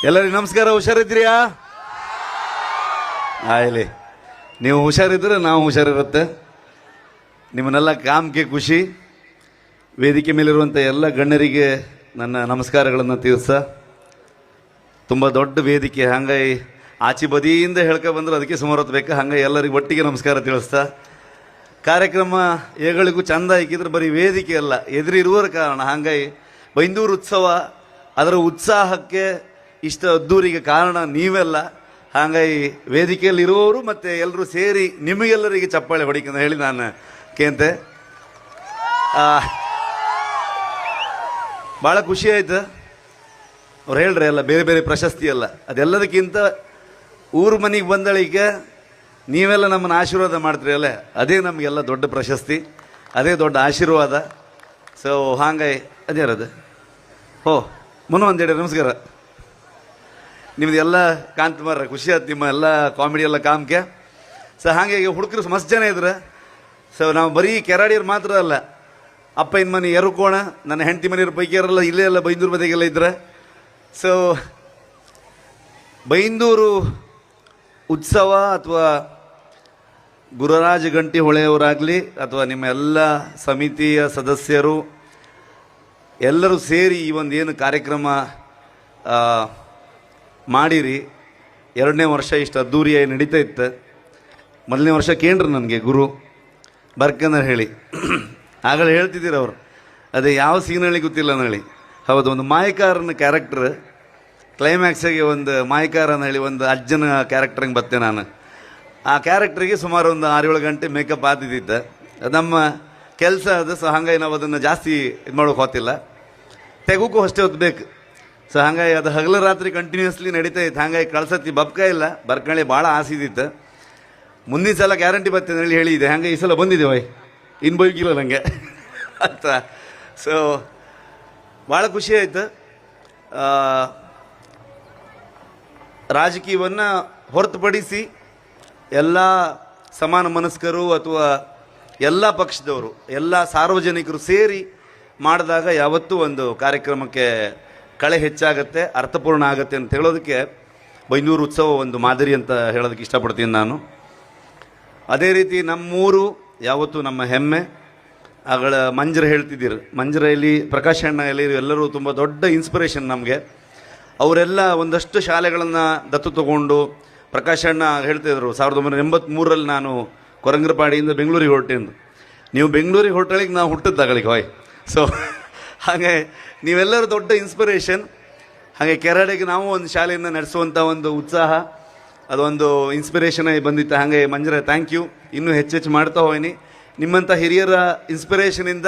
ಎಲ್ಲರಿಗೂ ನಮಸ್ಕಾರ. ಹುಷಾರಿದ್ರಿಯಾ? ಆಯ್ಲಿ, ನೀವು ಹುಷಾರಿದ್ರೆ ನಾವು ಹುಷಾರಿರುತ್ತೆ. ನಿಮ್ಮನ್ನೆಲ್ಲ ಕಾಮ್ಗೆ ಖುಷಿ. ವೇದಿಕೆ ಮೇಲಿರುವಂಥ ಎಲ್ಲ ಗಣ್ಯರಿಗೆ ನನ್ನ ನಮಸ್ಕಾರಗಳನ್ನು ತಿಳಿಸ. ತುಂಬ ದೊಡ್ಡ ವೇದಿಕೆ, ಹಂಗಾಗಿ ಆಚೆ ಬದಿಯಿಂದ ಹೇಳ್ಕೊ ಬಂದ್ರೆ ಅದಕ್ಕೆ ಸುಮಾರು ಹೊತ್ತು ಬೇಕು. ಹಂಗೆ ಎಲ್ಲರಿಗೂ ಒಟ್ಟಿಗೆ ನಮಸ್ಕಾರ ತಿಳಿಸ್ತಾ, ಕಾರ್ಯಕ್ರಮ ಏಗಳಿಗೂ ಚಂದ ಇಕ್ಕಿದ್ರೆ ಬರೀ ವೇದಿಕೆ ಅಲ್ಲ, ಎದುರಿರುವರ ಕಾರಣ. ಹಂಗಾಗಿ ಬೈಂದೂರು ಉತ್ಸವ ಅದರ ಉತ್ಸಾಹಕ್ಕೆ ಇಷ್ಟ ಅದ್ದೂರಿಗೆ ಕಾರಣ ನೀವೆಲ್ಲ. ಹಾಗಾಗಿ ವೇದಿಕೆಯಲ್ಲಿ ಇರುವವರು ಮತ್ತು ಎಲ್ಲರೂ ಸೇರಿ ನಿಮಗೆಲ್ಲರಿಗೆ ಚಪ್ಪಾಳೆ ಹೊಡಿಕಂತ ಹೇಳಿ ನಾನು ಕೇಂತೆ. ಭಾಳ ಖುಷಿ ಆಯ್ತು. ಅವ್ರು ಹೇಳ್ರಿ ಎಲ್ಲ ಬೇರೆ ಬೇರೆ ಪ್ರಶಸ್ತಿ ಅಲ್ಲ, ಅದೆಲ್ಲದಕ್ಕಿಂತ ಊರು ಮನೆಗೆ ಬಂದಳಿಗೆ ನೀವೆಲ್ಲ ನಮ್ಮನ್ನು ಆಶೀರ್ವಾದ ಮಾಡ್ತೀರಿ ಅಲ್ಲೇ, ಅದೇ ನಮಗೆಲ್ಲ ದೊಡ್ಡ ಪ್ರಶಸ್ತಿ, ಅದೇ ದೊಡ್ಡ ಆಶೀರ್ವಾದ. ಸೊ ಹಾಗಾಗಿ ಅದೇ ಇರೋದು. ಒಂದೇಳಿ ನಮಸ್ಕಾರ. ನಿಮ್ದು ಎಲ್ಲ ಕಾಂತ ಮಾರ ಖುಷಿ ಆಯ್ತು, ನಿಮ್ಮ ಎಲ್ಲ ಕಾಮಿಡಿ ಎಲ್ಲ ಕಾಮ್ಕೆ. ಸೊ ಹಾಗಾಗಿ ಹುಡುಗರು ಮಸ್ತ್ ಜನ ಇದ್ರೆ. ಸೊ ನಾವು ಬರೀ ಕೆರಾಡಿಯರು ಮಾತ್ರ ಅಲ್ಲ, ಅಪ್ಪನ ಮನೆ ಎರಕೋಣ, ನನ್ನ ಹೆಂಡತಿ ಮನೆಯವ್ರ ಪೈಕಿಯರೆಲ್ಲ ಇಲ್ಲೇ ಎಲ್ಲ ಬೈಂದೂರು ಬದಿಗೆಲ್ಲ ಇದ್ರೆ. ಸೊ ಬೈಂದೂರು ಉತ್ಸವ ಅಥವಾ ಗುರುರಾಜ ಗಂಟಿ ಹೊಳೆಯವರಾಗಲಿ ಅಥವಾ ನಿಮ್ಮ ಎಲ್ಲ ಸಮಿತಿಯ ಸದಸ್ಯರು ಎಲ್ಲರೂ ಸೇರಿ ಈ ಒಂದು ಏನು ಕಾರ್ಯಕ್ರಮ ಮಾಡಿರಿ. 2ನೇ ವರ್ಷ ಇಷ್ಟು ಅದ್ದೂರಿಯಾಗಿ ನಡೀತಾ ಇತ್ತು. 1ನೇ ವರ್ಷ ಕೇಂದ್ರ ನನಗೆ ಗುರು ಬರ್ಕಂದ್ರೆ ಹೇಳಿ ಆಗಲೇ ಹೇಳ್ತಿದ್ದೀರ ಅವರು, ಅದೇ ಯಾವ ಸೀನಳ್ಳಿ ಗೊತ್ತಿಲ್ಲ ನಳಿ. ಹೌದು, ಒಂದು ಮಾಯಕಾರನ ಕ್ಯಾರೆಕ್ಟರ್ ಕ್ಲೈಮ್ಯಾಕ್ಸಿಗೆ ಒಂದು ಮಾಯಕಾರನ ಹೇಳಿ ಒಂದು ಅಜ್ಜನ ಕ್ಯಾರೆಕ್ಟರ್ಗೆ ಬತ್ತೆ ನಾನು. ಆ ಕ್ಯಾರೆಕ್ಟ್ರಿಗೆ ಸುಮಾರು ಒಂದು 6-7 ಗಂಟೆ ಮೇಕಪ್ ಆದಿದ್ದಿತ್ತು. ಅದು ನಮ್ಮ ಕೆಲಸ ಅದು. ಸೊ ಹಾಗಾಗಿ ನಾವು ಅದನ್ನು ಜಾಸ್ತಿ ಇದು ಮಾಡೋಕೆ ಹೋಗ್ತಿಲ್ಲ, ತೆಗೋಕ್ಕೂ ಅಷ್ಟೇ ಹೊತ್ತು ಬೇಕು. ಸೊ ಹಾಗಾಗಿ ಅದು ಹಗಲ ರಾತ್ರಿ ಕಂಟಿನ್ಯೂಸ್ಲಿ ನಡೀತಾ ಇತ್ತು. ಹಾಗಾಗಿ ಕಳ್ಸತ್ತಿ ಬಬ್ಕ ಇಲ್ಲ, ಬರ್ಕಳಿ ಭಾಳ ಆಸಿದಿತ್ತು. ಮುಂದಿನ ಸಲ ಗ್ಯಾರಂಟಿ ಬರ್ತೇನೆ ಹೇಳಿ ಹೇಳಿದೆ. ಹಾಗೆ ಈ ಸಲ ಬಂದಿದೆ ವೈ, ಇನ್ನು ಬೈಕಿಲ್ಲ ನನಗೆ ಅಂತ. ಸೊ ಭಾಳ ಖುಷಿ ಆಯಿತು. ರಾಜಕೀಯವನ್ನು ಹೊರತುಪಡಿಸಿ ಎಲ್ಲ ಸಮಾನ ಮನಸ್ಕರು ಅಥವಾ ಎಲ್ಲ ಪಕ್ಷದವರು ಎಲ್ಲ ಸಾರ್ವಜನಿಕರು ಸೇರಿ ಮಾಡಿದಾಗ ಯಾವತ್ತೂ ಒಂದು ಕಾರ್ಯಕ್ರಮಕ್ಕೆ ಕಳೆ ಹೆಚ್ಚಾಗತ್ತೆ, ಅರ್ಥಪೂರ್ಣ ಆಗುತ್ತೆ ಅಂತ ಹೇಳೋದಕ್ಕೆ ಬೈಂದೂರು ಉತ್ಸವ ಒಂದು ಮಾದರಿ ಅಂತ ಹೇಳೋದಕ್ಕೆ ಇಷ್ಟಪಡ್ತೀನಿ ನಾನು. ಅದೇ ರೀತಿ ನಮ್ಮೂರು ಯಾವತ್ತೂ ನಮ್ಮ ಹೆಮ್ಮೆ. ಆಗಳ ಮಂಜರು ಹೇಳ್ತಿದ್ದೀರು, ಮಂಜರಲ್ಲಿ ಪ್ರಕಾಶ್ ಅಣ್ಣ ಎಲ್ಲರೂ ತುಂಬ ದೊಡ್ಡ ಇನ್ಸ್ಪಿರೇಷನ್ ನಮಗೆ. ಅವರೆಲ್ಲ ಒಂದಷ್ಟು ಶಾಲೆಗಳನ್ನು ದತ್ತು ತಗೊಂಡು, ಪ್ರಕಾಶ್ ಅಣ್ಣ ಹೇಳ್ತಿದ್ರು 1983ರಲ್ಲಿ ನಾನು ಕೊರಂಗರಪಾಡಿಯಿಂದ ಬೆಂಗಳೂರಿಗೆ ಹೊರಟೆಂದು. ನೀವು ಬೆಂಗಳೂರಿಗೆ ಹೊರಟಳಿಗೆ ನಾವು ಹುಟ್ಟಿದ್ದಾಗಳಿಗೆ ಹೋಯ್. ಸೊ ಹಾಗೆ ನೀವೆಲ್ಲರೂ ದೊಡ್ಡ ಇನ್ಸ್ಪಿರೇಷನ್. ಹಾಗೆ ಕೆರಾಡೆಗೆ ನಾವು ಒಂದು ಶಾಲೆಯನ್ನು ನಡೆಸುವಂಥ ಒಂದು ಉತ್ಸಾಹ, ಅದೊಂದು ಇನ್ಸ್ಪಿರೇಷನ್ ಆಗಿ ಬಂದಿತ್ತು. ಹಾಗೆ ಮಂಜರ ಥ್ಯಾಂಕ್ ಯು. ಇನ್ನೂ ಹೆಚ್ಚೆಚ್ಚು ಮಾಡ್ತಾ ಹೋಯ್ನಿ. ನಿಮ್ಮಂಥ ಹಿರಿಯರ ಇನ್ಸ್ಪಿರೇಷನಿಂದ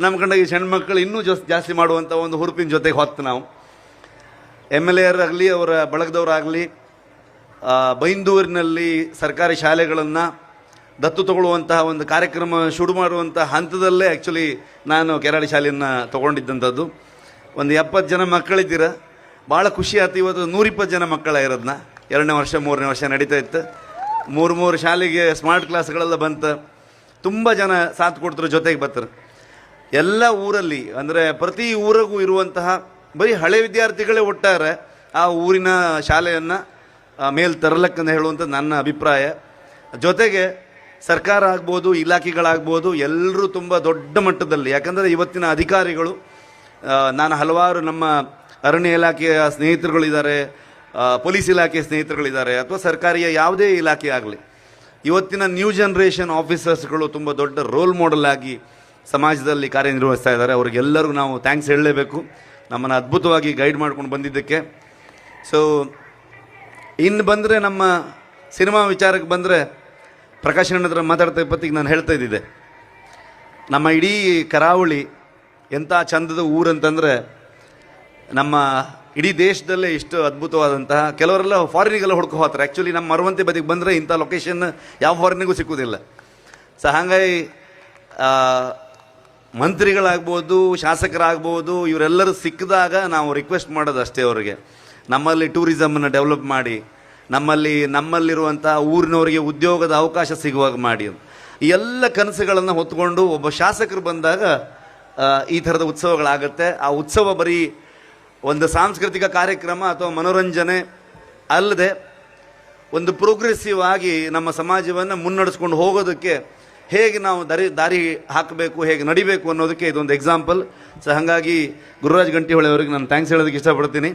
ನಮ್ಮ ಕಂಡ ಈ ಸಣ್ಣ ಮಕ್ಕಳು ಇನ್ನೂ ಜಾಸ್ತಿ ಮಾಡುವಂಥ ಒಂದು ಹುರುಪಿನ ಜೊತೆಗೆ ಹೊತ್ತು ನಾವು MLA ಆಗಲಿ ಅವರ ಬಳಗದವರಾಗಲಿ ಬೈಂದೂರಿನಲ್ಲಿ ಸರ್ಕಾರಿ ಶಾಲೆಗಳನ್ನು ದತ್ತು ತಗೊಳ್ಳುವಂತಹ ಒಂದು ಕಾರ್ಯಕ್ರಮ ಶುರು ಮಾಡುವಂಥ ಹಂತದಲ್ಲೇ ಆ್ಯಕ್ಚುಲಿ ನಾನು ಕೆರಾಡಿ ಶಾಲೆಯನ್ನು ತೊಗೊಂಡಿದ್ದಂಥದ್ದು. ಒಂದು 70 ಜನ ಮಕ್ಕಳಿದ್ದೀರ, ಭಾಳ ಖುಷಿ ಆಯ್ತು. ಇವತ್ತು 120 ಜನ ಮಕ್ಕಳ ಇರೋದನ್ನ 2ನೇ ವರ್ಷ 3ನೇ ವರ್ಷ ನಡೀತಾ ಇತ್ತು. 3 ಶಾಲೆಗೆ ಸ್ಮಾರ್ಟ್ ಕ್ಲಾಸ್ಗಳೆಲ್ಲ ಬಂತು. ತುಂಬ ಜನ ಸಾಥ್ ಕೊಡ್ತಾರೆ, ಜೊತೆಗೆ ಬರ್ತಾರೆ. ಎಲ್ಲ ಊರಲ್ಲಿ ಅಂದರೆ ಪ್ರತಿ ಊರಿಗೂ ಇರುವಂತಹ ಬರೀ ಹಳೆ ವಿದ್ಯಾರ್ಥಿಗಳೇ ಒಟ್ಟಾರೆ ಆ ಊರಿನ ಶಾಲೆಯನ್ನು ಮೇಲ್ ತರಲಕ್ಕಂತ ಹೇಳುವಂಥದ್ದು ನನ್ನ ಅಭಿಪ್ರಾಯ. ಜೊತೆಗೆ ಸರ್ಕಾರ ಆಗ್ಬೋದು, ಇಲಾಖೆಗಳಾಗ್ಬೋದು, ಎಲ್ಲರೂ ತುಂಬ ದೊಡ್ಡ ಮಟ್ಟದಲ್ಲಿ, ಯಾಕಂದರೆ ಇವತ್ತಿನ ಅಧಿಕಾರಿಗಳು, ನಾನು ಹಲವಾರು ನಮ್ಮ ಅರಣ್ಯ ಇಲಾಖೆಯ ಸ್ನೇಹಿತರುಗಳಿದ್ದಾರೆ, ಪೊಲೀಸ್ ಇಲಾಖೆಯ ಸ್ನೇಹಿತರುಗಳಿದ್ದಾರೆ, ಅಥವಾ ಸರ್ಕಾರಿಯ ಯಾವುದೇ ಇಲಾಖೆ ಆಗಲಿ, ಇವತ್ತಿನ ನ್ಯೂ ಜನ್ರೇಷನ್ ಆಫೀಸರ್ಸ್ಗಳು ತುಂಬ ದೊಡ್ಡ ರೋಲ್ ಮಾಡೆಲ್ ಆಗಿ ಸಮಾಜದಲ್ಲಿ ಕಾರ್ಯನಿರ್ವಹಿಸ್ತಾ ಇದ್ದಾರೆ. ಅವ್ರಿಗೆಲ್ಲರಿಗೂ ನಾವು ಥ್ಯಾಂಕ್ಸ್ ಹೇಳಲೇಬೇಕು, ನಮ್ಮನ್ನು ಅದ್ಭುತವಾಗಿ ಗೈಡ್ ಮಾಡ್ಕೊಂಡು ಬಂದಿದ್ದಕ್ಕೆ. ಸೊ ಇನ್ನು ಬಂದರೆ ನಮ್ಮ ಸಿನಿಮಾ ವಿಚಾರಕ್ಕೆ ಬಂದರೆ, ಪ್ರಕಾಶ್ ಅಣ್ಣ ಹತ್ರ ಮಾತಾಡ್ತಾ ಇಪ್ಪತ್ತಿಗೆ ನಾನು ಹೇಳ್ತಾ ಇದ್ದಿದ್ದೆ, ನಮ್ಮ ಇಡೀ ಕರಾವಳಿ ಎಂಥ ಚಂದದ ಊರಂತಂದರೆ, ನಮ್ಮ ಇಡೀ ದೇಶದಲ್ಲೇ ಇಷ್ಟು ಅದ್ಭುತವಾದಂತಹ, ಕೆಲವರೆಲ್ಲ ಫಾರಿನಿಗೆಲ್ಲ ಹುಡ್ಕೊ ಹೋಗ್ತಾರೆ. ಆ್ಯಕ್ಚುಲಿ ನಮ್ಮ ಮರವಂತೆ ಬದಿಗೆ ಬಂದರೆ ಇಂಥ ಲೊಕೇಶನ್ ಯಾವ ಫಾರಿನಿಗೂ ಸಿಕ್ಕುವುದಿಲ್ಲ. ಸೊ ಹಾಗಾಗಿ ಮಂತ್ರಿಗಳಾಗ್ಬೋದು, ಶಾಸಕರಾಗ್ಬೋದು, ಇವರೆಲ್ಲರೂ ಸಿಕ್ಕಿದಾಗ ನಾವು ರಿಕ್ವೆಸ್ಟ್ ಮಾಡೋದು ಅಷ್ಟೇ ಅವರಿಗೆ, ನಮ್ಮಲ್ಲಿ ಟೂರಿಸಮನ್ನು ಡೆವಲಪ್ ಮಾಡಿ, ನಮ್ಮಲ್ಲಿರುವಂಥ ಊರಿನವರಿಗೆ ಉದ್ಯೋಗದ ಅವಕಾಶ ಸಿಗುವಾಗ ಮಾಡಿ. ಈ ಎಲ್ಲ ಕನಸುಗಳನ್ನು ಹೊತ್ಕೊಂಡು ಒಬ್ಬ ಶಾಸಕರು ಬಂದಾಗ ಈ ಥರದ ಉತ್ಸವಗಳಾಗುತ್ತೆ. ಆ ಉತ್ಸವ ಬರೀ ಒಂದು ಸಾಂಸ್ಕೃತಿಕ ಕಾರ್ಯಕ್ರಮ ಅಥವಾ ಮನೋರಂಜನೆ ಅಲ್ಲದೆ ಒಂದು ಪ್ರೋಗ್ರೆಸಿವ್ ಆಗಿ ನಮ್ಮ ಸಮಾಜವನ್ನು ಮುನ್ನಡೆಸ್ಕೊಂಡು ಹೋಗೋದಕ್ಕೆ ಹೇಗೆ ನಾವು ದಾರಿ ಹಾಕಬೇಕು, ಹೇಗೆ ನಡಿಬೇಕು ಅನ್ನೋದಕ್ಕೆ ಇದೊಂದು ಎಕ್ಸಾಂಪಲ್. ಸೊ ಹಾಗಾಗಿ ಗುರುರಾಜ್ ಗಂಟಿಹೊಳೆ ಅವರಿಗೆ ನಾನು ಥ್ಯಾಂಕ್ಸ್ ಹೇಳೋದಕ್ಕೆ ಇಷ್ಟಪಡ್ತೀನಿ.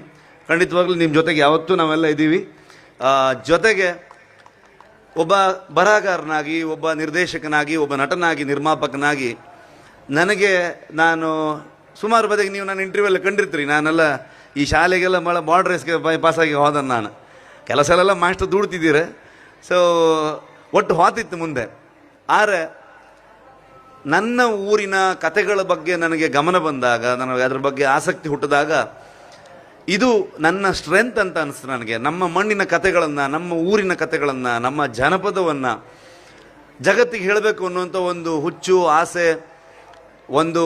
ಖಂಡಿತವಾಗ್ಲೂ ನಿಮ್ಮ ಜೊತೆಗೆ ಯಾವತ್ತೂ ನಾವೆಲ್ಲ ಇದ್ದೀವಿ. ಜೊತೆಗೆ ಒಬ್ಬ ಬರಹಗಾರನಾಗಿ, ಒಬ್ಬ ನಿರ್ದೇಶಕನಾಗಿ, ಒಬ್ಬ ನಟನಾಗಿ, ನಿರ್ಮಾಪಕನಾಗಿ ನಾನು ಸುಮಾರು ಬದಿಗೆ ನೀವು ನಾನು ಇಂಟರ್ವ್ಯೂ ಎಲ್ಲ ಕಂಡಿರ್ತೀರಿ. ನಾನೆಲ್ಲ ಈ ಶಾಲೆಗೆಲ್ಲ ಬಾರ್ಡರ್ ರೇಸ್ಗೆ ಪಾಸಾಗಿ ಹೋದ ನಾನು. ಕೆಲಸ ಎಲ್ಲ ಮಾಸ್ಟರ್ ದುಡ್ತಿದ್ದೀರ. ಸೊ ಒಟ್ಟು ಹೋತಿತ್ತು ಮುಂದೆ. ಆದರೆ ನನ್ನ ಊರಿನ ಕತೆಗಳ ಬಗ್ಗೆ ನನಗೆ ಗಮನ ಬಂದಾಗ, ನನಗೆ ಅದ್ರ ಬಗ್ಗೆ ಆಸಕ್ತಿ ಹುಟ್ಟಿದಾಗ ಇದು ನನ್ನ ಸ್ಟ್ರೆಂತ್ ಅಂತ ಅನಿಸ್ತು ನನಗೆ. ನಮ್ಮ ಮಣ್ಣಿನ ಕತೆಗಳನ್ನು, ನಮ್ಮ ಊರಿನ ಕತೆಗಳನ್ನು, ನಮ್ಮ ಜನಪದವನ್ನು ಜಗತ್ತಿಗೆ ಹೇಳಬೇಕು ಅನ್ನುವಂಥ ಒಂದು ಹುಚ್ಚು, ಆಸೆ, ಒಂದು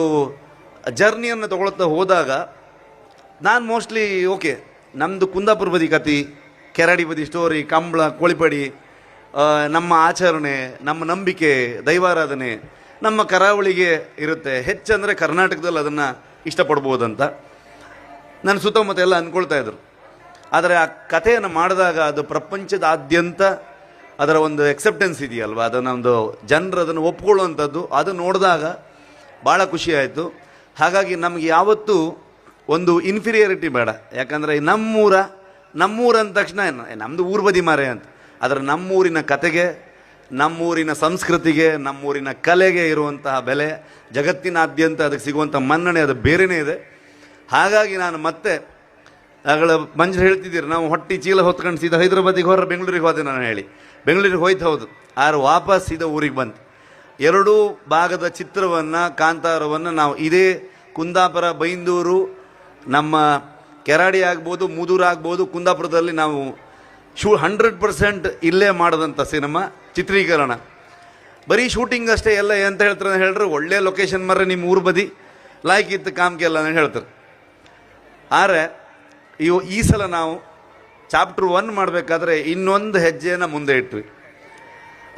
ಜರ್ನಿಯನ್ನು ತಗೊಳ್ತಾ ಹೋದಾಗ ನಾನು ಮೋಸ್ಟ್ಲಿ ಓಕೆ, ನಮ್ಮದು ಕುಂದಾಪುರ ಬದಿ ಕತೆ, ಕೆರಾಡಿ ಬದಿ ಸ್ಟೋರಿ, ಕಂಬಳ, ಕೋಳಿಪಡಿ, ನಮ್ಮ ಆಚರಣೆ, ನಮ್ಮ ನಂಬಿಕೆ, ದೈವಾರಾಧನೆ ನಮ್ಮ ಕರಾವಳಿಗೆ ಇರುತ್ತೆ. ಹೆಚ್ಚಂದರೆ ಕರ್ನಾಟಕದಲ್ಲಿ ಅದನ್ನು ಇಷ್ಟಪಡ್ಬೋದಂತ ನನ್ನ ಸುತ್ತಮುತ್ತ ಎಲ್ಲ ಅಂದ್ಕೊಳ್ತಾ ಇದ್ರು. ಆದರೆ ಆ ಕಥೆಯನ್ನು ಮಾಡಿದಾಗ ಅದು ಪ್ರಪಂಚದಾದ್ಯಂತ ಅದರ ಒಂದು ಎಕ್ಸೆಪ್ಟೆನ್ಸ್ ಇದೆಯಲ್ವ, ಅದನ್ನೊಂದು ಜನರು ಅದನ್ನು ಒಪ್ಕೊಳ್ಳುವಂಥದ್ದು, ಅದು ನೋಡಿದಾಗ ಭಾಳ ಖುಷಿಯಾಯಿತು. ಹಾಗಾಗಿ ನಮಗೆ ಯಾವತ್ತೂ ಒಂದು ಇನ್ಫೀರಿಯರಿಟಿ ಬೇಡ. ಯಾಕಂದರೆ ನಮ್ಮೂರು ಅಂದ ತಕ್ಷಣ ನಮ್ಮದು ಊರು ಬದಿ ಮಾರೆ ಅಂತ. ಆದರೆ ನಮ್ಮೂರಿನ ಕತೆಗೆ, ನಮ್ಮೂರಿನ ಸಂಸ್ಕೃತಿಗೆ, ನಮ್ಮೂರಿನ ಕಲೆಗೆ ಇರುವಂತಹ ಬೆಲೆ, ಜಗತ್ತಿನಾದ್ಯಂತ ಅದಕ್ಕೆ ಸಿಗುವಂಥ ಮನ್ನಣೆ ಅದು ಬೇರೆಯೇ ಇದೆ. ಹಾಗಾಗಿ ನಾನು ಮತ್ತೆ ಮಂಜರು ಹೇಳ್ತಿದ್ದೀರಿ, ನಾವು ಹೊಟ್ಟಿ ಚೀಲ ಹೊತ್ಕೊಂಡು ಸೀದಾ ಹೈದರಾಬಾದಿಗೆ ಹೊರ ಬೆಂಗಳೂರಿಗೆ ಹೋದೆ ನಾನು ಹೇಳಿ. ಬೆಂಗಳೂರಿಗೆ ಹೋಯ್ತು ಹೌದು, ಆರು ವಾಪಸ್ ಸೀದಾ ಊರಿಗೆ ಬಂತು. ಎರಡೂ ಭಾಗದ ಚಿತ್ರವನ್ನು, ಕಾಂತಾರವನ್ನು ನಾವು ಇದೇ ಕುಂದಾಪುರ, ಬೈಂದೂರು, ನಮ್ಮ ಕೆರಾಡಿ ಆಗ್ಬೋದು, ಮುದೂರು ಆಗ್ಬೋದು, ಕುಂದಾಪುರದಲ್ಲಿ ನಾವು 100% ಇಲ್ಲೇ ಮಾಡಿದಂಥ ಸಿನಿಮಾ ಚಿತ್ರೀಕರಣ. ಬರೀ ಶೂಟಿಂಗ್ ಅಷ್ಟೇ ಎಲ್ಲ ಎಂತ ಹೇಳ್ತಾರೆ ಹೇಳ್ರೆ, ಒಳ್ಳೆ ಲೊಕೇಶನ್ ಮರ್ರೆ ನಿಮ್ಮ ಊರು ಬದಿ ಲಾಯ್ಕಿತ್ತು ಕಾಮ್ಕೆ ಎಲ್ಲ ಹೇಳ್ತಾರೆ. ಆದರೆ ಈ ಸಲ ನಾವು ಚಾಪ್ಟರ್ 1 ಮಾಡಬೇಕಾದ್ರೆ ಇನ್ನೊಂದು ಹೆಜ್ಜೆನ ಮುಂದೆ ಇಟ್ವಿ.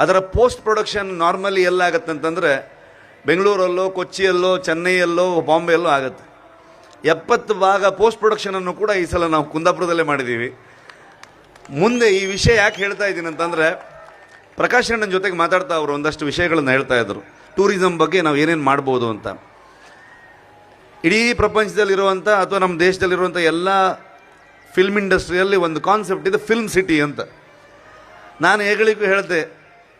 ಅದರ ಪೋಸ್ಟ್ ಪ್ರೊಡಕ್ಷನ್ ನಾರ್ಮಲಿ ಎಲ್ಲಾಗತ್ತಂತಂದರೆ ಬೆಂಗಳೂರಲ್ಲೋ, ಕೊಚ್ಚಿಯಲ್ಲೋ, ಚೆನ್ನೈಯಲ್ಲೋ, ಬಾಂಬೆಯಲ್ಲೋ ಆಗುತ್ತೆ. 70 ಭಾಗ ಪೋಸ್ಟ್ ಪ್ರೊಡಕ್ಷನನ್ನು ಕೂಡ ಈ ಸಲ ನಾವು ಕುಂದಾಪುರದಲ್ಲೇ ಮಾಡಿದ್ದೀವಿ. ಮುಂದೆ ಈ ವಿಷಯ ಯಾಕೆ ಹೇಳ್ತಾ ಇದ್ದೀನಿ ಅಂತಂದರೆ, ಪ್ರಕಾಶ್ ಅಣ್ಣನ ಜೊತೆಗೆ ಮಾತಾಡ್ತಾ ಅವರು ಒಂದಷ್ಟು ವಿಷಯಗಳನ್ನು ಹೇಳ್ತಾ ಇದ್ರು, ಟೂರಿಸಂ ಬಗ್ಗೆ ನಾವು ಏನೇನು ಮಾಡ್ಬೋದು ಅಂತ. ಇಡೀ ಪ್ರಪಂಚದಲ್ಲಿರುವಂಥ ಅಥವಾ ನಮ್ಮ ದೇಶದಲ್ಲಿರುವಂಥ ಎಲ್ಲ ಫಿಲ್ಮ್ ಇಂಡಸ್ಟ್ರಿಯಲ್ಲಿ ಒಂದು ಕಾನ್ಸೆಪ್ಟ್ ಇದೆ, ಫಿಲ್ಮ್ ಸಿಟಿ ಅಂತ. ನಾನು ಹೇಗಳಿಗೂ ಹೇಳಿದೆ,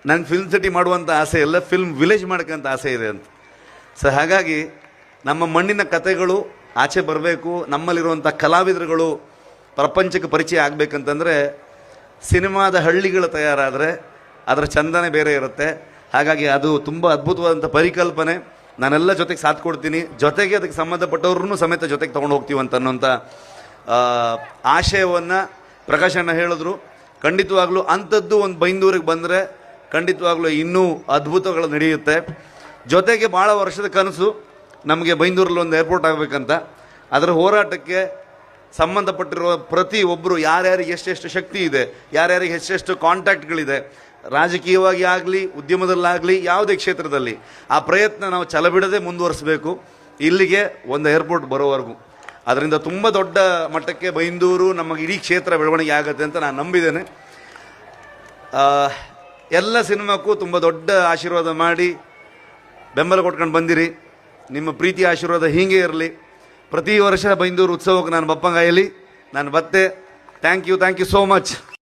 ನನಗೆ ಫಿಲ್ಮ್ ಸಿಟಿ ಮಾಡುವಂಥ ಆಸೆ ಇಲ್ಲ, ಫಿಲ್ಮ್ ವಿಲೇಜ್ ಮಾಡ್ಕೊಂತ ಆಸೆ ಇದೆ ಅಂತ. ಸೊ ಹಾಗಾಗಿ ನಮ್ಮ ಮಣ್ಣಿನ ಕತೆಗಳು ಆಚೆ ಬರಬೇಕು, ನಮ್ಮಲ್ಲಿರುವಂಥ ಕಲಾವಿದರುಗಳು ಪ್ರಪಂಚಕ್ಕೆ ಪರಿಚಯ ಆಗಬೇಕಂತಂದರೆ ಸಿನಿಮಾದ ಹಳ್ಳಿಗಳು ತಯಾರಾದರೆ ಅದರ ಚಂದನೆ ಬೇರೆ ಇರುತ್ತೆ. ಹಾಗಾಗಿ ಅದು ತುಂಬ ಅದ್ಭುತವಾದಂಥ ಪರಿಕಲ್ಪನೆ. ನಾನೆಲ್ಲ ಜೊತೆಗೆ ಸಾಥ್ ಕೊಡ್ತೀನಿ, ಜೊತೆಗೆ ಅದಕ್ಕೆ ಸಂಬಂಧಪಟ್ಟವ್ರನ್ನೂ ಸಮೇತ ಜೊತೆಗೆ ತೊಗೊಂಡು ಹೋಗ್ತೀವಿ ಅನ್ನೋಂಥ ಆಶಯವನ್ನು ಪ್ರಕಾಶ್ ಅಣ್ಣ ಹೇಳಿದ್ರು. ಖಂಡಿತವಾಗ್ಲೂ ಅಂಥದ್ದು ಒಂದು ಬೈಂದೂರಿಗೆ ಬಂದರೆ ಖಂಡಿತವಾಗ್ಲೂ ಇನ್ನೂ ಅದ್ಭುತಗಳು ನಡೆಯುತ್ತೆ. ಜೊತೆಗೆ ಭಾಳ ವರ್ಷದ ಕನಸು ನಮಗೆ ಬೈಂದೂರಲ್ಲಿ ಒಂದು ಏರ್ಪೋರ್ಟ್ ಆಗಬೇಕಂತ. ಅದರ ಹೋರಾಟಕ್ಕೆ ಸಂಬಂಧಪಟ್ಟಿರುವ ಪ್ರತಿ ಒಬ್ಬರು ಯಾರ್ಯಾರಿಗೆ ಎಷ್ಟೆಷ್ಟು ಶಕ್ತಿ ಇದೆ, ಯಾರ್ಯಾರಿಗೆ ಎಷ್ಟೆಷ್ಟು ಕಾಂಟ್ಯಾಕ್ಟ್ಗಳಿದೆ, ರಾಜಕೀಯವಾಗಿ ಆಗಲಿ, ಉದ್ಯಮದಲ್ಲಾಗಲಿ, ಯಾವುದೇ ಕ್ಷೇತ್ರದಲ್ಲಿ ಆ ಪ್ರಯತ್ನ ನಾವು ಛಲಬಿಡದೆ ಮುಂದುವರಿಸಬೇಕು, ಇಲ್ಲಿಗೆ ಒಂದು ಏರ್ಪೋರ್ಟ್ ಬರೋವರೆಗೂ. ಅದರಿಂದ ತುಂಬ ದೊಡ್ಡ ಮಟ್ಟಕ್ಕೆ ಬೈಂದೂರು, ನಮಗೆ ಇಡೀ ಕ್ಷೇತ್ರ ಬೆಳವಣಿಗೆ ಆಗುತ್ತೆ ಅಂತ ನಾನು ನಂಬಿದ್ದೇನೆ. ಎಲ್ಲ ಸಿನಿಮಾಕ್ಕೂ ತುಂಬ ದೊಡ್ಡ ಆಶೀರ್ವಾದ ಮಾಡಿ ಬೆಂಬಲ ಕೊಟ್ಕೊಂಡು ಬಂದಿರಿ. ನಿಮ್ಮ ಪ್ರೀತಿ ಆಶೀರ್ವಾದ ಹೀಗೆ ಇರಲಿ. ಪ್ರತಿ ವರ್ಷ ಬೈಂದೂರು ಉತ್ಸವಕ್ಕೆ ನಾನು ಬಪ್ಪಂಗಾಯಲಿ, ನಾನು ಬತ್ತೆ. Thank you so much.